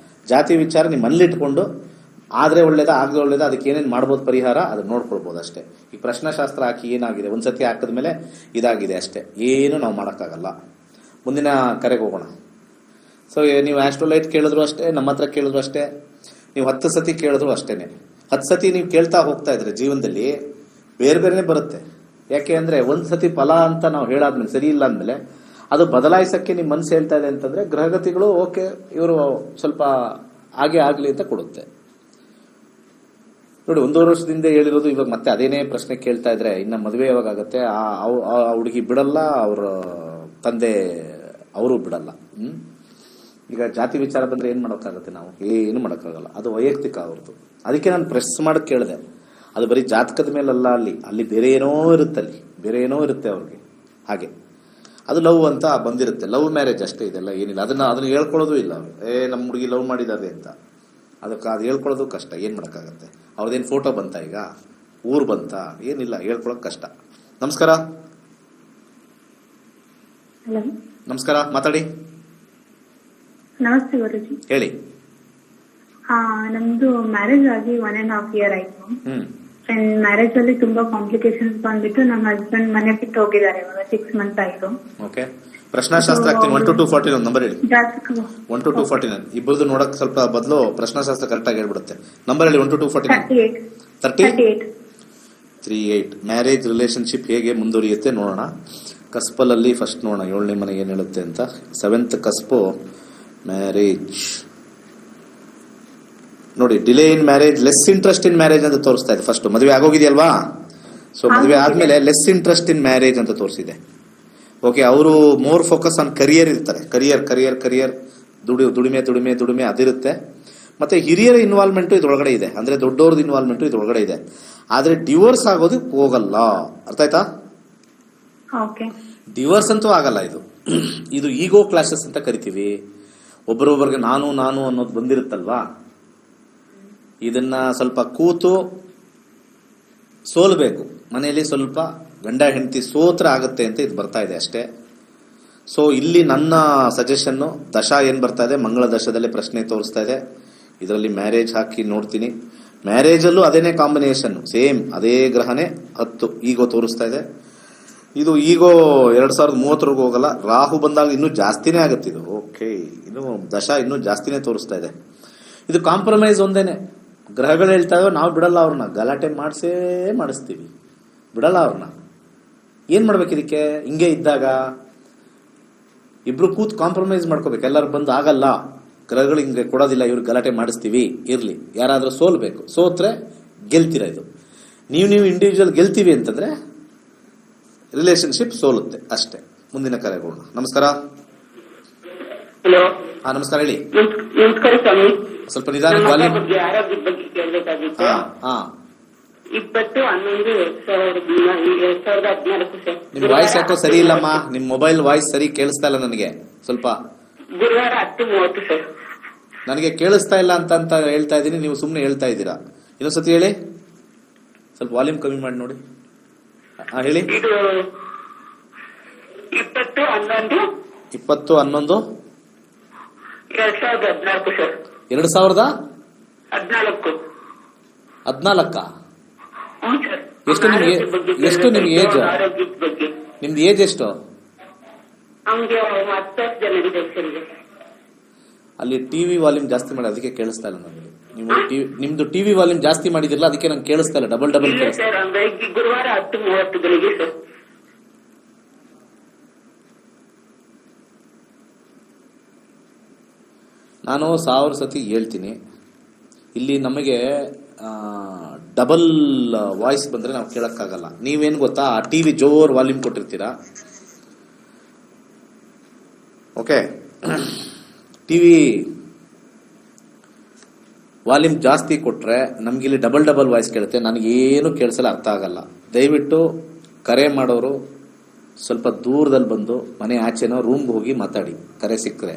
ಜಾತಿ ವಿಚಾರ ನಿಮ್ಮ ಮನೇಲಿಟ್ಕೊಂಡು ಆದ್ರೆ ಒಳ್ಳೇದ ಆಗದೆ ಒಳ್ಳೇದ ಅದಕ್ಕೆ ಏನೇನು ಮಾಡ್ಬೋದು ಪರಿಹಾರ ಅದನ್ನ ನೋಡ್ಕೊಳ್ಬಹುದು ಅಷ್ಟೇ. ಈ ಪ್ರಶ್ನಾಶಾಸ್ತ್ರ ಹಾಕಿ ಏನಾಗಿದೆ, ಒಂದ್ಸತಿ ಹಾಕಿದ್ಮೇಲೆ ಇದಾಗಿದೆ ಅಷ್ಟೇ, ಏನು ನಾವು ಮಾಡೋಕ್ಕಾಗಲ್ಲ. ಮುಂದಿನ ಕರೆಗೆ ಹೋಗೋಣ. ಸೊ ನೀವು ಆಸ್ಟ್ರೋಲೈಟ್ ಕೇಳಿದ್ರು ಅಷ್ಟೇ, ನಮ್ಮ ಹತ್ರ ಕೇಳಿದ್ರು ಅಷ್ಟೇ, ನೀವು 10 ಸತಿ ಕೇಳಿದ್ರು ಅಷ್ಟೇನೆ. 10 ಸತಿ ನೀವು ಕೇಳ್ತಾ ಹೋಗ್ತಾ ಇದ್ರೆ ಜೀವನದಲ್ಲಿ ಬೇರೆ ಬೇರೆನೆ ಬರುತ್ತೆ. ಯಾಕೆ ಅಂದ್ರೆ ಒಂದ್ ಸತಿ ಫಲ ಅಂತ ನಾವು ಹೇಳಾದ್ಮೇಲೆ ಸರಿ ಇಲ್ಲ ಅಂದ್ಮೇಲೆ ಅದು ಬದಲಾಯಿಸಕ್ಕೆ ನಿಮ್ ಮನಸ್ಸು ಹೇಳ್ತಾ ಇದೆ ಅಂತಂದ್ರೆ ಗ್ರಹಗತಿಗಳು ಓಕೆ ಇವರು ಸ್ವಲ್ಪ ಹಾಗೆ ಆಗ್ಲಿ ಅಂತ ಕೊಡುತ್ತೆ. ನೋಡಿ, 1.5 ವರ್ಷದಿಂದ ಹೇಳಿರೋದು ಇವಾಗ ಮತ್ತೆ ಅದೇನೇ ಪ್ರಶ್ನೆ ಕೇಳ್ತಾ ಇದ್ರೆ ಇನ್ನ ಮದುವೆ ಯಾವಾಗ ಆಗುತ್ತೆ? ಆ ಹುಡುಗಿ ಬಿಡಲ್ಲ, ಅವ್ರ ತಂದೆ ಅವರು ಬಿಡಲ್ಲ. ಈಗ ಜಾತಿ ವಿಚಾರ ಬಂದ್ರೆ ಏನ್ ಮಾಡೋಕ್ಕಾಗತ್ತೆ, ನಾವು ಏನು ಮಾಡೋಕ್ಕಾಗಲ್ಲ, ಅದು ವೈಯಕ್ತಿಕ ಅವ್ರದ್ದು. ಅದಕ್ಕೆ ನಾನು ಪ್ರೆಸ್ ಮಾಡಕ್ ಕೇಳಿದೆ, ಅದು ಬರೀ ಜಾತಕದ ಮೇಲಲ್ಲ, ಅಲ್ಲಿ ಬೇರೆ ಏನೋ ಇರುತ್ತೆ, ಅಲ್ಲಿ ಬೇರೆ ಏನೋ ಇರುತ್ತೆ ಅವ್ರಿಗೆ. ಹಾಗೆ ಅದು ಲವ್ ಅಂತ ಬಂದಿರುತ್ತೆ, ಲವ್ ಮ್ಯಾರೇಜ್ ಅಷ್ಟೇ, ಇದೆಲ್ಲ ಏನಿಲ್ಲ. ಅದನ್ನ ಹೇಳ್ಕೊಳ್ಳೋದು ಇಲ್ಲ ಅವರು, ನಮ್ಮ ಹುಡುಗಿ ಲವ್ ಮಾಡಿದ್ದಾರೆ ಅಂತ. ಅದಕ್ಕೆ ಅದು ಹೇಳ್ಕೊಳ್ಳೋದು ಕಷ್ಟ, ಏನ್ ಮಾಡೋಕ್ಕಾಗತ್ತೆ. ಅವ್ರದ್ದೇನು ಫೋಟೋ ಬಂತ, ಈಗ ಊರು ಬಂತ, ಏನಿಲ್ಲ, ಹೇಳ್ಕೊಳಕ್ ಕಷ್ಟ. ನಮಸ್ಕಾರ. ನಮಸ್ಕಾರ, ಮಾತಾಡಿ. ನಮಸ್ತೆ ಗುರುಜಿ. ಹೇಳಿ. ನಮ್ದು ಮ್ಯಾರೇಜ್ ಆಗಿ 1.5 year ಆಯ್ತು. ಮ್ಯಾರೇಜ್ ಅಲ್ಲಿ ತುಂಬಾ ಕಾಂಪ್ಲಿಕೇಶನ್ಸ್ ಬಂದ್ಬಿಟ್ಟು ನಮ್ಮ ಹಸ್ಬೆಂಡ್ ಮನೆ ಬಿಟ್ಟು ಹೋಗಿದ್ದಾರೆ ಇವಾಗ 6 months ಆಯ್ತು. ಓಕೆ, ಪ್ರಶ್ನಾಶಾಸ್ತ್ರ ಆಗ್ತೀನಿ. 1 to 249 ನಂಬರ್ ಹೇಳಿ. 1 to 249 ಇಬ್ಬರದು ನೋಡಕ್ ಸ್ವಲ್ಪ ಬದಲು ಪ್ರಶ್ನಾಶಾಸ್ತ್ರ ಕರೆಕ್ಟ್ ಆಗಿ ಹೇಳ್ಬಿಡುತ್ತೆ. ನಂಬರ್ ಹೇಳಿ. 1 to 249. 38. ಮ್ಯಾರೇಜ್ ರಿಲೇಶನ್ಶಿಪ್ ಹೇಗೆ ಮುಂದುವರಿಯುತ್ತೆ ನೋಡೋಣ. ಕಸ್ಪಲಲ್ಲಿ ಫಸ್ಟ್ ನೋಡೋಣ 7ನೇ ಮನೆ ಏನ್ ಹೇಳುತ್ತೆ ಅಂತ. 7th ಕಸ್ಪು ಮ್ಯಾರೇಜ್ ನೋಡಿ. Delay in marriage, less interest in marriage ಅಂತ ತೋರಿಸ್ತಾ ಇದೆ. ಫಸ್ಟ್ ಮದುವೆ ಆಗೋಗಿದೆಯಲ್ವಾ, ಸೊ ಮದುವೆ ಆದ್ಮೇಲೆ ಲೆಸ್ ಇಂಟ್ರೆಸ್ಟ್ ಇನ್ ಮ್ಯಾರೇಜ್ ಅಂತ ತೋರಿಸಿದೆ. ಓಕೆ, ಅವರು ಮೋರ್ ಫೋಕಸ್ ಆನ್ ಕರಿಯರ್ ಇರ್ತಾರೆ. ಕರಿಯರ್ ದುಡಿಮೆ ಅದಿರುತ್ತೆ. ಮತ್ತೆ ಹಿರಿಯರ ಇನ್ವಾಲ್ವ್ಮೆಂಟ್ ಇದ್ರೊಳಗಡೆ ಇದೆ, ಅಂದ್ರೆ ದೊಡ್ಡವ್ರದ್ದು ಇನ್ವಾಲ್ವ್ಮೆಂಟ್ ಇದ್ರೊಳಗಡೆ ಇದೆ. ಆದ್ರೆ ಡಿವೋರ್ಸ್ ಆಗೋದಕ್ಕೆ ಹೋಗಲ್ಲ. ಅರ್ಥ ಆಯ್ತಾ? ಡಿವೋರ್ಸ್ ಅಂತೂ ಆಗಲ್ಲ. ಇದು ಈಗೋ ಕ್ಲಾಶಸ್ ಅಂತ ಕರಿತೀವಿ. ಒಬ್ಬರೊಬ್ಬರಿಗೆ ನಾನು ಅನ್ನೋದು ಬಂದಿರುತ್ತಲ್ವಾ, ಇದನ್ನ ಸ್ವಲ್ಪ ಕೂತು ಸೋಲ್ಬೇಕು ಮನೆಯಲ್ಲಿ. ಸ್ವಲ್ಪ ಗಂಡ ಹೆಂಡತಿ ಸೋತ್ರ ಆಗುತ್ತೆ ಅಂತ ಇದು ಬರ್ತಾ ಇದೆ ಅಷ್ಟೇ. ಸೊ ಇಲ್ಲಿ ನನ್ನ ಸಜೆಷನ್ನು, ದಶಾ ಏನ್ ಬರ್ತಾ ಇದೆ, ಮಂಗಳ ದಶದಲ್ಲಿ ಪ್ರಶ್ನೆ ತೋರಿಸ್ತಾ ಇದೆ. ಇದರಲ್ಲಿ ಮ್ಯಾರೇಜ್ ಹಾಕಿ ನೋಡ್ತೀನಿ. ಮ್ಯಾರೇಜಲ್ಲೂ ಅದೇನೇ ಕಾಂಬಿನೇಷನ್, ಸೇಮ್ ಅದೇ ಗ್ರಹನೇ 10 ಈಗೋ ತೋರಿಸ್ತಾ ಇದೆ. ಇದು ಈಗೋ 2030 ಹೋಗಲ್ಲ. ರಾಹು ಬಂದಾಗ ಇನ್ನೂ ಜಾಸ್ತಿನೇ ಆಗುತ್ತೆ ಇದು. ಓಕೆ, ಇನ್ನು ದಶಾ ಇನ್ನೂ ಜಾಸ್ತಿನೇ ತೋರಿಸ್ತಾ ಇದೆ. ಇದು ಕಾಂಪ್ರಮೈಸ್ ಒಂದೇನೆ. ಗ್ರಹಗಳು ಹೇಳ್ತಾ ಇವೆ, ನಾವು ಬಿಡಲ್ಲ ಅವ್ರನ್ನ, ಗಲಾಟೆ ಮಾಡಿಸ್ತೀವಿ, ಬಿಡಲ್ಲ ಅವ್ರನ್ನ. ಏನ್ ಮಾಡ್ಬೇಕು ಇದಕ್ಕೆ? ಹಿಂಗೆ ಇದ್ದಾಗ ಇಬ್ರು ಕೂತ್ ಕಾಂಪ್ರಮೈಸ್ ಮಾಡ್ಕೋಬೇಕು. ಎಲ್ಲರೂ ಬಂದು ಆಗಲ್ಲ, ಗ್ರಹಗಳು ಹಿಂಗೆ ಕೊಡೋದಿಲ್ಲ, ಇವ್ರು ಗಲಾಟೆ ಮಾಡಿಸ್ತೀವಿ, ಇರ್ಲಿ. ಯಾರಾದ್ರೂ ಸೋಲ್ಬೇಕು, ಸೋತ್ರೆ ಗೆಲ್ತೀರ. ಇದು ನೀವು ಇಂಡಿವಿಜುವಲ್ ಗೆಲ್ತೀವಿ ಅಂತಂದ್ರೆ ರಿಲೇಶನ್ಶಿಪ್ ಸೋಲುತ್ತೆ ಅಷ್ಟೇ. ಮುಂದಿನ ಕರೆಗೋಣ. ನಮಸ್ಕಾರ. ಹಲೋ. ನಮಸ್ಕಾರ, ಹೇಳಿ. ನಮಸ್ಕಾರ ಸ್ವಾಮಿ. ಸ್ವಲ್ಪ ನಿಧಾನ. ಆರೋಗ್ಯದ ಬಗ್ಗೆ ಕೇಳಬೇಕಾಗಿತ್ತು. 20/11/2014 ಸರ್. ನಿಮ್ ವಾಯ್ಸ್ ಯಾಕೋ ಸರಿ ಇಲ್ಲಮ್ಮ, ನಿಮ್ ಮೊಬೈಲ್ ವಾಯ್ಸ್ ಸರಿ ಕೇಳಿಸ್ತಾ ಇಲ್ಲ ನನಗೆ. ಸ್ವಲ್ಪ ಗುರುವಾರ 10:30 ಸರ್. ನನಗೆ ಕೇಳಿಸ್ತಾ ಇಲ್ಲ ಅಂತ ಹೇಳ್ತಾ ಇದ್ದೀನಿ, ನೀವು ಸುಮ್ನೆ ಹೇಳ್ತಾ ಇದ್ದೀರಾ. ಇನ್ನೊಂದ್ಸತಿ ಹೇಳಿ, ಸ್ವಲ್ಪ ವಾಲ್ಯೂಮ್ ಕಮ್ಮಿ ಮಾಡಿ ನೋಡಿ. ಹೇಳಿ. ಇದು 20/11/2014 ಸರ್. 2014. ಎಷ್ಟು ನಿಮ್ಗೆ ಏಜ್? ನಿಮ್ದು ಏಜ್ ಎಷ್ಟು? ಅಲ್ಲಿ ಟಿವಿ ವಾಲ್ಯೂಮ್ ಜಾಸ್ತಿ ಮಾಡಿ, ಅದಕ್ಕೆ ಕೇಳಿಸ್ತಾ ಇಲ್ಲ ನನಗೆ. ನಿಮ್ದು ಟಿವಿ ವಾಲ್ಯೂಮ್ ಜಾಸ್ತಿ ಮಾಡಿದಿರಲ್ಲ, ಅದಕ್ಕೆ ನಂಗೆ ಕೇಳಿಸ್ತಾ ಇಲ್ಲ. ಡಬಲ್ ಕೇಳಿಸ್ತಾ. ಗುರುವಾರ 10:30 ಸರ್. ನಾನು 1000 ಸತಿ ಹೇಳ್ತೀನಿ. ಇಲ್ಲಿ ನಮಗೆ ಡಬಲ್ ವಾಯ್ಸ್ ಬಂದ್ರೆ ನಾವು ಕೇಳಕ್ಕಾಗಲ್ಲ. ನೀವೇನ್ ಗೊತ್ತಾ, ಆ ಟಿವಿ ಜೋರ್ ವಾಲ್ಯೂಮ್ ಕೊಟ್ಟಿರ್ತೀರಾ. ಓಕೆ, ಟಿವಿ ವಾಲ್ಯೂಮ್ ಜಾಸ್ತಿ ಕೊಟ್ರೆ ನಮ್ಗಿಲ್ಲಿ ಡಬಲ್ ವಾಯ್ಸ್ ಕೇಳುತ್ತೆ. ನನಗೇನು ಕೇಳಿಸಲ್ಲ, ಅರ್ಥ ಆಗಲ್ಲ. ದಯವಿಟ್ಟು ಕರೆ ಮಾಡೋರು ಸ್ವಲ್ಪ ದೂರದಲ್ಲಿ ಬಂದು ಮನೆ ಆಚೆನೋ ರೂಮ್ಗೆ ಹೋಗಿ ಮಾತಾಡಿ, ಕರೆ ಸಿಕ್ಕರೆ.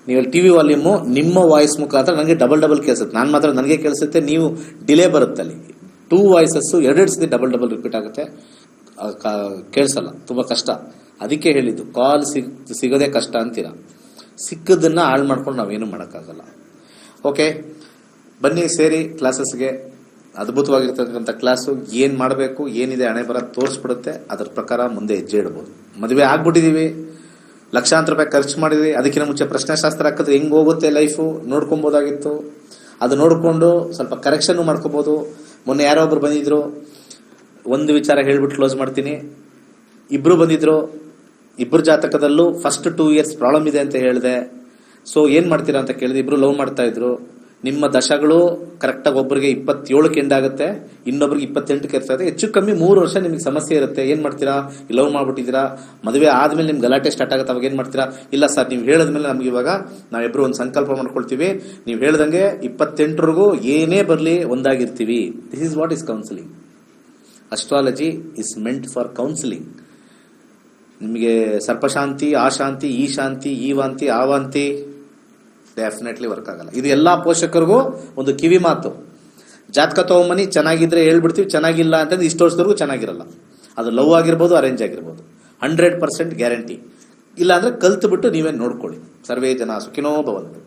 ನೀವು ಟಿವಿ ವಾಲ್ಯೂಮು ನಿಮ್ಮ ವಾಯ್ಸ್ ಮುಖಾಂತರ ನನಗೆ ಡಬಲ್ ಕೇಳಿಸುತ್ತೆ. ನಾನು ಮಾತ್ರ ನನಗೆ ಕೇಳಿಸುತ್ತೆ, ನೀವು ಡಿಲೇ ಬರುತ್ತೆ. ಅಲ್ಲಿ 2 ವಾಯ್ಸಸ್ 2 ಸತಿ ಡಬಲ್ ರಿಪೀಟ್ ಆಗುತ್ತೆ, ಕೇಳಿಸಲ್ಲ, ತುಂಬಾ ಕಷ್ಟ. ಅದಕ್ಕೆ ಹೇಳಿದ್ದು, ಕಾಲ್ ಸಿಗೋದೇ ಕಷ್ಟ ಅಂತೀರಾ. ಸಿಕ್ಕದನ್ನ ಹಾಳು ಮಾಡ್ಕೊಂಡು ನಾವೇನು ಮಾಡೋಕ್ಕಾಗಲ್ಲ. ಓಕೆ, ಬನ್ನಿ ಸೇರಿ ಕ್ಲಾಸಸ್ಗೆ. ಅದ್ಭುತವಾಗಿರ್ತಕ್ಕಂಥ ಕ್ಲಾಸು. ಏನ್ ಮಾಡಬೇಕು, ಏನಿದೆ ಹಣೆ ಬರ ತೋರಿಸ್ಬಿಡುತ್ತೆ. ಅದ್ರ ಪ್ರಕಾರ ಮುಂದೆ ಹೆಜ್ಜೆ ಇಡಬಹುದು. ಮದುವೆ ಆಗ್ಬಿಟ್ಟಿದೀವಿ, ಲಕ್ಷಾಂತರ ರೂಪಾಯಿ ಖರ್ಚು ಮಾಡಿದ್ವಿ, ಅದಕ್ಕಿಂತ ಮುಂಚೆ ಪ್ರಶ್ನೆಶಾಸ್ತ್ರ ಹಾಕಿದ್ರೆ ಹೆಂಗ್ ಹೋಗುತ್ತೆ ಲೈಫು ನೋಡ್ಕೊಬೋದಾಗಿತ್ತು. ಅದು ನೋಡ್ಕೊಂಡು ಸ್ವಲ್ಪ ಕರೆಕ್ಷನ್ ಮಾಡ್ಕೋಬಹುದು. ಮೊನ್ನೆ ಯಾರೋ ಒಬ್ರು ಬಂದಿದ್ರು, ಒಂದು ವಿಚಾರ ಹೇಳ್ಬಿಟ್ಟು ಕ್ಲೋಸ್ ಮಾಡ್ತೀನಿ. ಇಬ್ರು ಬಂದಿದ್ರು, ಇಬ್ರು ಜಾತಕದಲ್ಲೂ ಫಸ್ಟ್ 2 years ಪ್ರಾಬ್ಲಮ್ ಇದೆ ಅಂತ ಹೇಳಿದೆ. ಸೊ ಏನ್ ಮಾಡ್ತೀರಾ ಅಂತ ಕೇಳಿದ್ರೆ, ಇಬ್ರು ಲವ್ ಮಾಡ್ತಾ ಇದ್ರು. ನಿಮ್ಮ ದಶಗಳು ಕರೆಕ್ಟಾಗಿ ಒಬ್ಬರಿಗೆ 27ಕ್ಕೆ ಎಂಡ್ ಆಗುತ್ತೆ, ಇನ್ನೊಬ್ರಿಗೆ 28ಕ್ಕೆ ಇರ್ತದೆ. ಹೆಚ್ಚು ಕಮ್ಮಿ 3 ವರ್ಷ ನಿಮಗೆ ಸಮಸ್ಯೆ ಇರುತ್ತೆ. ಏನ್ ಮಾಡ್ತೀರಾ? ಲವ್ ಮಾಡ್ಬಿಟ್ಟಿದ್ದೀರಾ, ಮದುವೆ ಆದ್ಮೇಲೆ ನಿಮ್ಗೆ ಗಲಾಟೆ ಸ್ಟಾರ್ಟ್ ಆಗುತ್ತೆ. ಅವಾಗ ಏನ್ ಮಾಡ್ತೀರಾ? ಇಲ್ಲ ಸರ್, ನೀವು ಹೇಳಿದ್ಮೇಲೆ ನಮ್ಗೆ ಇವಾಗ ನಾವಿಬ್ರು ಒಂದು ಸಂಕಲ್ಪ ಮಾಡ್ಕೊಳ್ತೀವಿ, ನೀವು ಹೇಳ್ದಂಗೆ 28ವರೆಗೂ ಏನೇ ಬರಲಿ ಒಂದಾಗಿರ್ತೀವಿ. This is what is counselling. Astrology is meant for counselling. ನಿಮಗೆ ಸರ್ಪಶಾಂತಿ, ಆ ಶಾಂತಿ, ಈ ಶಾಂತಿ, ಈ ವಾಂತಿ, ಆ ವಾಂತಿ ಡೆಫಿನೆಟ್ಲಿ ವರ್ಕ್ ಆಗಲ್ಲ. ಇದು ಎಲ್ಲಾ ಪೋಷಕರಿಗೂ ಒಂದು ಕಿವಿ ಮಾತು. ಜಾತಕ ತಗೊಂಬನಿ, ಚೆನ್ನಾಗಿದ್ರೆ ಹೇಳ್ಬಿಡ್ತೀವಿ, ಚೆನ್ನಾಗಿಲ್ಲ ಅಂತಂದ್ರೆ ಇಷ್ಟು ವರ್ಷದವರೆಗೂ ಚೆನ್ನಾಗಿರಲ್ಲ. ಅದು ಲವ್ ಆಗಿರ್ಬೋದು, ಅರೇಂಜ್ ಆಗಿರ್ಬೋದು, 100% ಗ್ಯಾರಂಟಿ. ಇಲ್ಲ ಅಂದ್ರೆ ಕಲ್ತು ಬಿಟ್ಟು ನೀವೇ ನೋಡ್ಕೊಳ್ಳಿ. ಸರ್ವೇ ಜನ ಸುಖಿನೋ ಭವಂತು.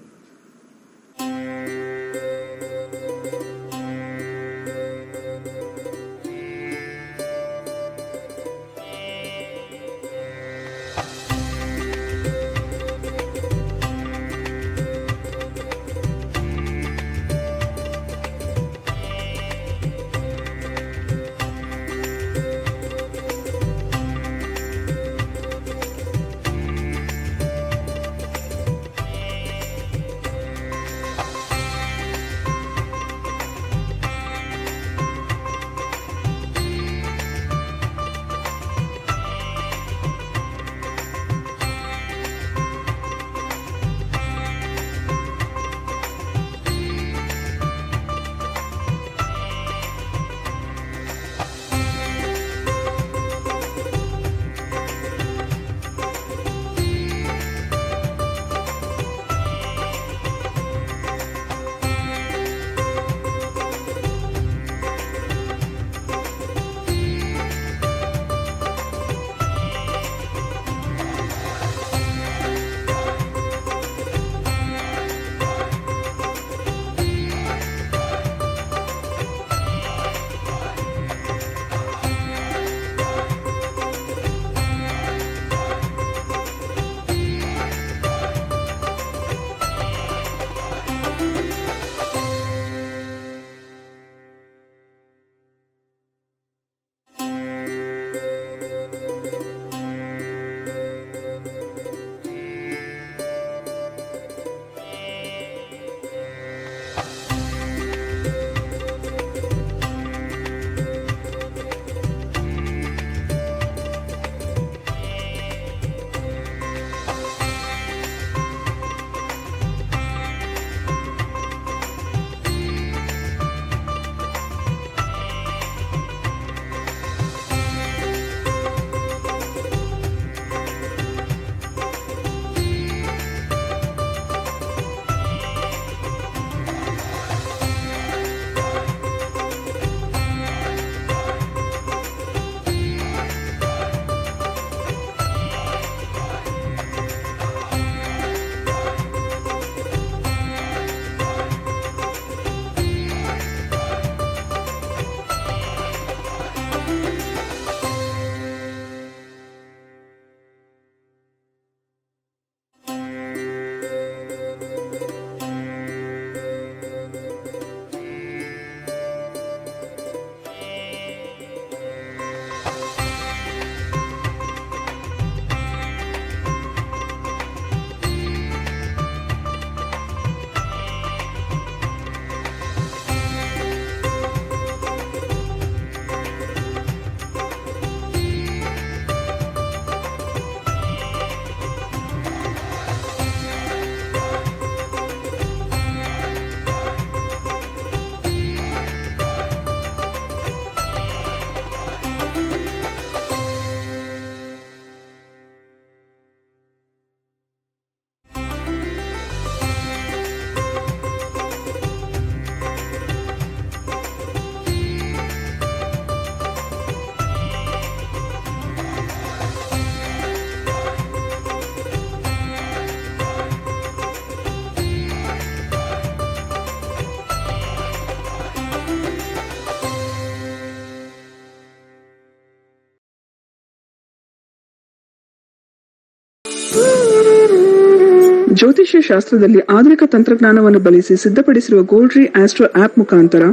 ಜ್ಯೋತಿಷ್ಯ ಶಾಸ್ತ್ರದಲ್ಲಿ ಆಧುನಿಕ ತಂತ್ರಜ್ಞಾನವನ್ನು ಬಳಸಿ ಸಿದ್ಧಪಡಿಸಿರುವ ಗೋಲ್ಡ್ರಿ ಆಸ್ಟ್ರೋ ಆಪ್ ಮುಖಾಂತರ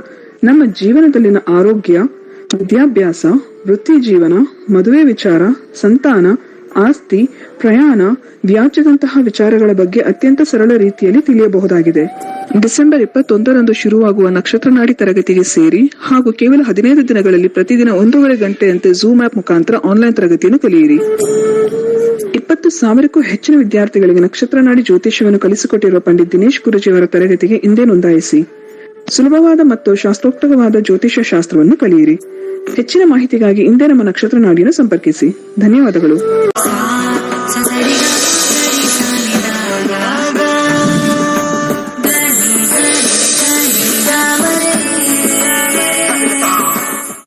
ನಮ್ಮ ಜೀವನದಲ್ಲಿನ ಆರೋಗ್ಯ, ವಿದ್ಯಾಭ್ಯಾಸ, ವೃತ್ತಿ ಜೀವನ, ಮದುವೆ ವಿಚಾರ, ಸಂತಾನ, ಆಸ್ತಿ, ಪ್ರಯಾಣ, ವ್ಯಾಜ್ಯದಂತಹ ವಿಚಾರಗಳ ಬಗ್ಗೆ ಅತ್ಯಂತ ಸರಳ ರೀತಿಯಲ್ಲಿ ತಿಳಿಯಬಹುದಾಗಿದೆ. ಡಿಸೆಂಬರ್ 21ರಂದು ಶುರುವಾಗುವ ನಕ್ಷತ್ರನಾಡಿ ತರಗತಿಗೆ ಸೇರಿ ಹಾಗೂ ಕೇವಲ 15 ದಿನಗಳಲ್ಲಿ ಪ್ರತಿದಿನ 1.5 ಗಂಟೆಯಂತೆ ಝೂಮ್ ಆಪ್ ಮುಖಾಂತರ ಆನ್ಲೈನ್ ತರಗತಿಯನ್ನು ಕಲಿಯಿರಿ. 20,000ಕ್ಕೂ ಹೆಚ್ಚಿನ ವಿದ್ಯಾರ್ಥಿಗಳಿಗೆ ನಕ್ಷತ್ರನಾಡಿ ಜ್ಯೋತಿಷ್ಯವನ್ನು ಕಲಿಸಿಕೊಟ್ಟಿರುವ ಪಂಡಿತ್ ದಿನೇಶ್ ಗುರೂಜಿಯವರ ತರಗತಿಗೆ ಇಂದೇ ನೋಂದಾಯಿಸಿ. ಸುಲಭವಾದ ಮತ್ತು ಶಾಸ್ತ್ರೋಕ್ತವಾದ ಜ್ಯೋತಿಷ್ಯ ಶಾಸ್ತ್ರವನ್ನು ಕಲಿಯಿರಿ. ಹೆಚ್ಚಿನ ಮಾಹಿತಿಗಾಗಿ ಇಂದೇ ನಮ್ಮ ನಕ್ಷತ್ರ ನಾಡಿಯನ್ನು ಸಂಪರ್ಕಿಸಿ. ಧನ್ಯವಾದಗಳು.